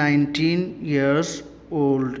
19 years old،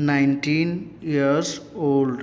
19 years old،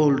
old،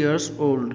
years old۔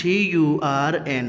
TURN.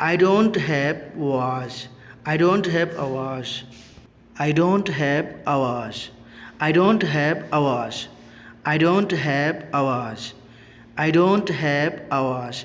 I don't have wash. I don't have a wash. I don't have a wash. I don't have a wash. I don't have a wash. I don't have a wash.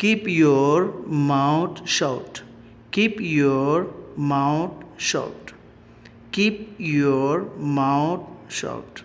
Keep your mouth shut. Keep your mouth shut. Keep your mouth shut.